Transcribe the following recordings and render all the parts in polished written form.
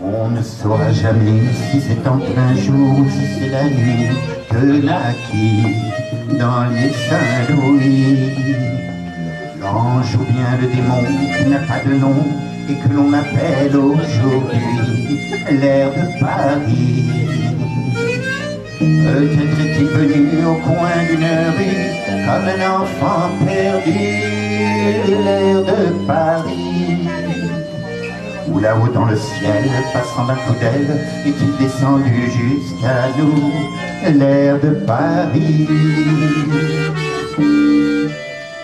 On ne saura jamais si c'est en plein jour ou si c'est la nuit que naquit dans les Saint-Louis l'ange ou bien le démon qui n'a pas de nom et que l'on appelle aujourd'hui l'air de Paris. Peut-être est-il venu au coin d'une rue comme un enfant perdu, l'air de Paris. Ou là-haut dans le ciel, passant d'un coup d'aile, est-il descendu jusqu'à nous, l'air de Paris.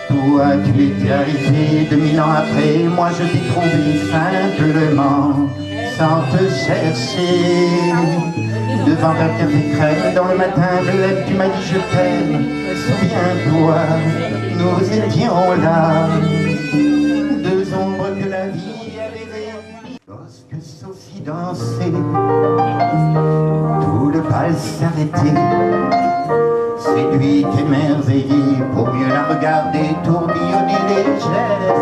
Toi, tu étais arrivé 2000 ans après, moi je t'ai trouvé simplement, sans te chercher. Devant un café crème, dans le matin bleu, tu m'as dit je t'aime, souviens-toi, nous étions là, deux ombres que la vie avait réunies. Lorsque Sophie dansait, tout le bal s'arrêtait. Séduit, émerveillé, pour mieux la regarder tourbillonner légère.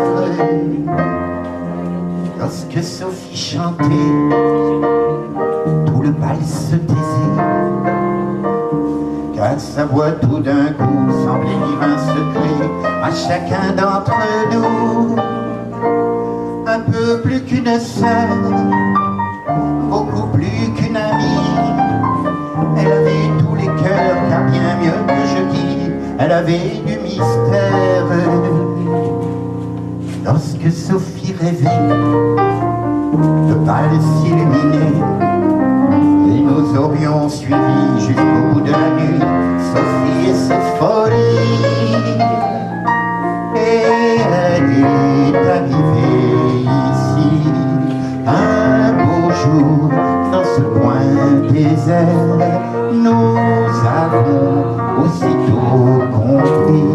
Lorsque Sophie chantait, tout le bal se taisait, car sa voix tout d'un coup semblait dire un secret à chacun d'entre nous. Un peu plus qu'une sœur, beaucoup plus qu'une amie. Elle avait tous les cœurs, car bien mieux que je dis, elle avait du mystère. Lorsque Sophie rêvait, le bal s'illuminait, et nous aurions suivi jusqu'au bout de la nuit Sophie et ses folies. Et elle est arrivée ici, un beau jour, dans ce coin désert. Nous avons aussitôt compris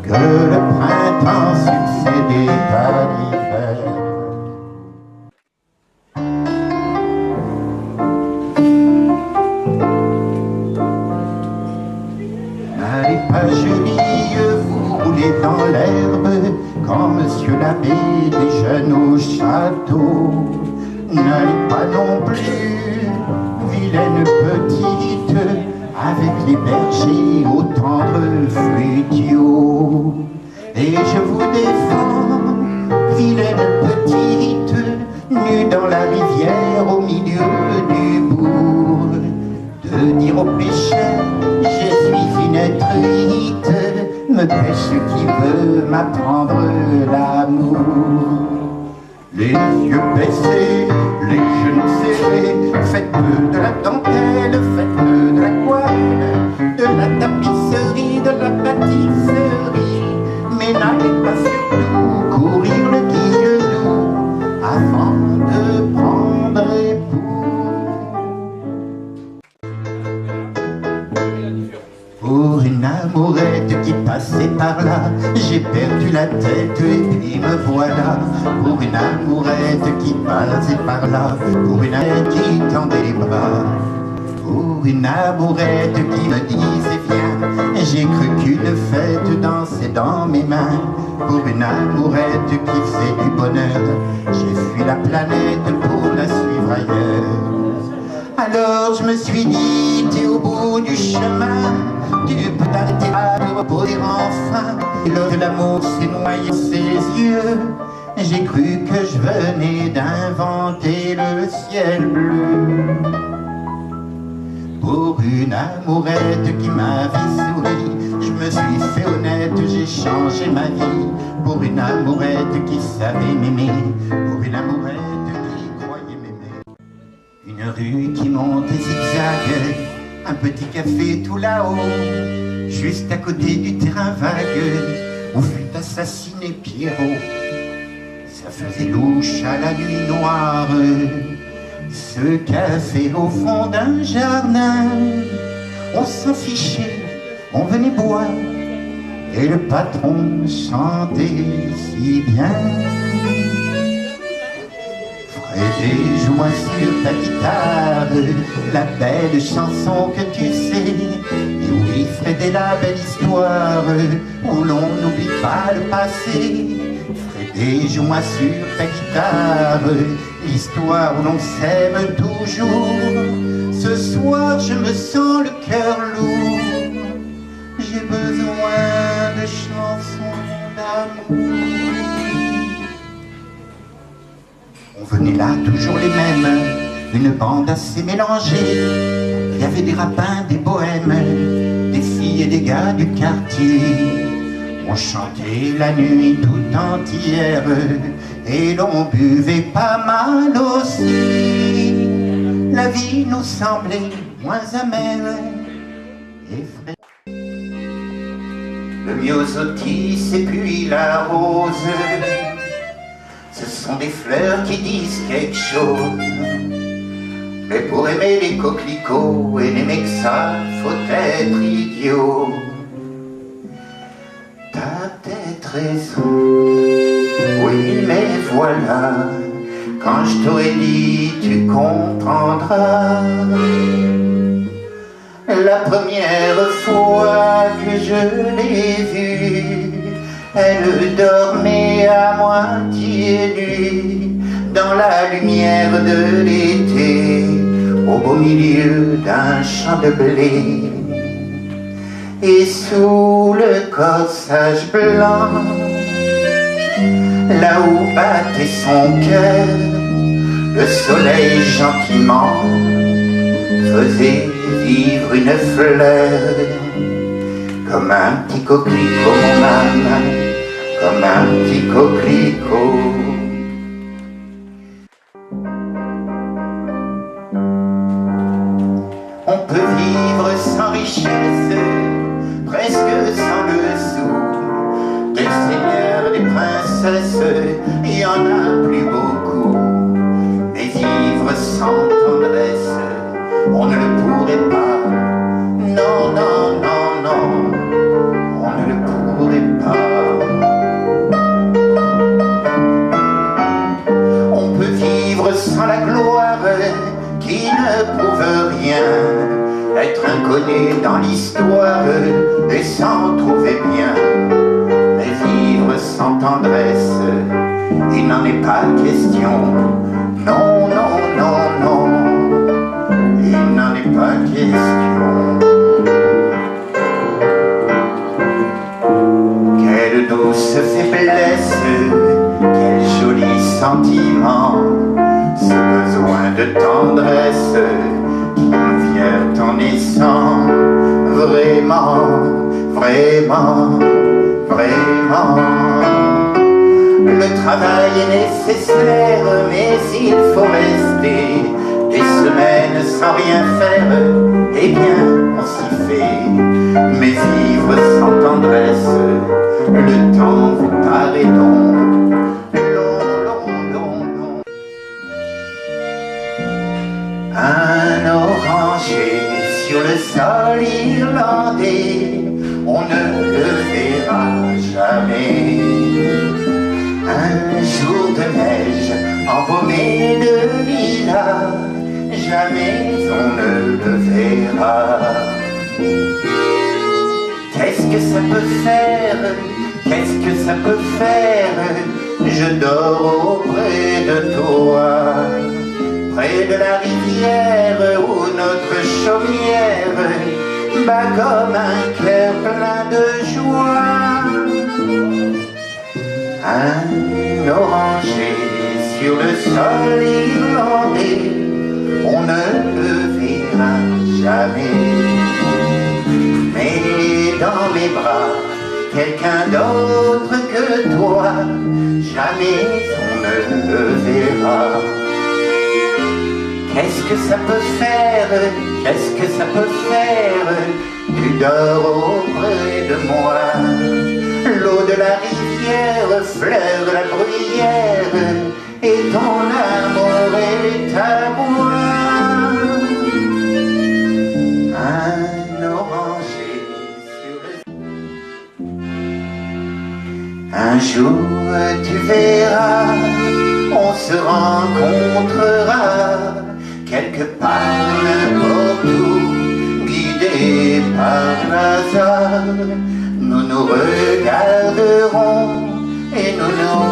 que le printemps succédait à l'hiver. N'allez pas Julie, vous roulez dans l'herbe quand monsieur l'abbé déjeune au château. N'allez pas non plus, vilaine petite, avec les bergers aux tendres flutiaux. Et je vous défends, vilaine petite, nue dans la rivière au milieu du bourg, de dire au pécheur, je suis une truite, me pêche qui veut m'apprendre l'amour. Les yeux baissés, les genoux serrés, faites-le de la dentelle, faites-le de la couenne, de la tapisserie, de la pâtisserie. Mais n'allez pas surtout courir le guilledoux avant de prendre époux. Pour une amourette qui passait par là, j'ai perdu la tête et puis me voilà. Pour une amourette qui passait par là, pour une amourette qui tendait les bras, pour une amourette qui me disait viens, j'ai cru qu'une fête dansait dans mes mains. Pour une amourette qui faisait du bonheur, j'ai fui la planète pour la suivre ailleurs. Alors je me suis dit, t'es au bout du chemin, tu peux t'arrêter là de reposer enfin. Et lorsque l'amour s'est noyé dans ses yeux, j'ai cru que je venais d'inventer le ciel bleu. Pour une amourette qui m'avait souri, je me suis fait honnête, j'ai changé ma vie. Pour une amourette qui savait m'aimer, pour une amourette qui croyait m'aimer. Une rue qui monte et zigzague, un petit café tout là-haut, juste à côté du terrain vague où fut assassiné Pierrot. Ça faisait louche à la nuit noire, ce café au fond d'un jardin. On s'en fichait, on venait boire, et le patron chantait si bien. Fred joue sur ta guitare la belle chanson que tu sais. Et oui, Fred est la belle histoire où l'on n'oublie pas le passé. Fred et joue-moi sur ta guitare l'histoire où l'on s'aime toujours. Ce soir je me sens le cœur lourd, j'ai besoin de chansons d'amour. On venait là toujours les mêmes, une bande assez mélangée. Il y avait des rapins, des bohèmes, des filles et des gars du quartier. On chantait la nuit tout entière et l'on buvait pas mal aussi. La vie nous semblait moins amère et fraîche. Le myosotis et puis la rose, ce sont des fleurs qui disent quelque chose. Mais pour aimer les coquelicots et n'aimer que ça, faut être idiot. T'as peut-être raison, oui mais voilà, quand je t'aurais dit tu comprendras. La première fois que je l'ai vue, elle dormait à moitié nue dans la lumière de l'été, au beau milieu d'un champ de blé. Et sous le corsage blanc, là où battait son cœur, le soleil gentiment faisait vivre une fleur. Comme un petit coquelicot, mon âme, comme un petit coquelicot. On peut vivre sans richesse, presque sans le sou. Des seigneurs, des princesses, il y en a plus beaucoup. Mais vivre sans tendresse, on ne le pourrait pas. Non, non, non, non, on ne le pourrait pas. On peut vivre sans la gloire qui ne prouve rien, être inconnu dans l'histoire et s'en trouver bien. Mais vivre sans tendresse, il n'en est pas question. Non, non, non, non, il n'en est pas question. Quelle douce faiblesse, quel joli sentiment, ce besoin de tendresse qui nous vient en naissant. Vraiment, vraiment, vraiment. Le travail est nécessaire, mais il faut rester des semaines sans rien faire. Eh bien, on s'y fait. Mais vivre sans tendresse, le temps vous paraît long. Un oranger sur le sol irlandais, on ne le verra jamais. Un jour de neige embaumé de lilas, jamais on ne le verra. Qu'est-ce que ça peut faire? Qu'est-ce que ça peut faire? Je dors auprès de toi, près de la rivière où notre chaumière bat comme un cœur plein de joie. Un oranger sur le sol irlandais, on ne le verra jamais. Mais dans mes bras, quelqu'un d'autre que toi, jamais on ne le verra. Qu'est-ce que ça peut faire? Qu'est-ce que ça peut faire? Tu dors auprès de moi, l'eau de la rivière, fleur de la bruyère, et ton amour est à moi. Un oranger sur le... Un jour tu verras, on se rencontrera quelque part, n'importe où, guidés par hasard. Nous nous regarderons et nous nous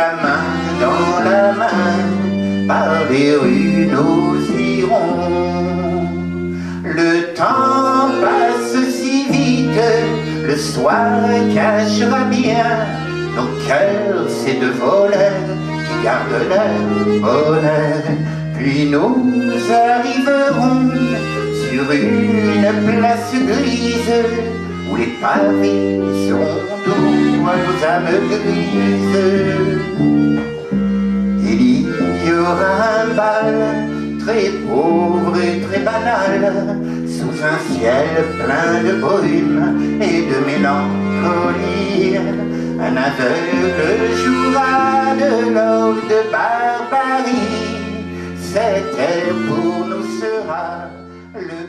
la main dans la main, par les rues nous irons. Le temps passe si vite, le soir cachera bien nos cœurs, ces deux voleurs qui gardent leur bonheur. Puis nous arriverons sur une place grise où les pavés seront doux à nos âmes grises. Il y aura un bal très pauvre et très banal, sous un ciel plein de brume et de mélancolie. Un aveugle jouera de l'orgue de barbarie. Cette terre pour nous sera le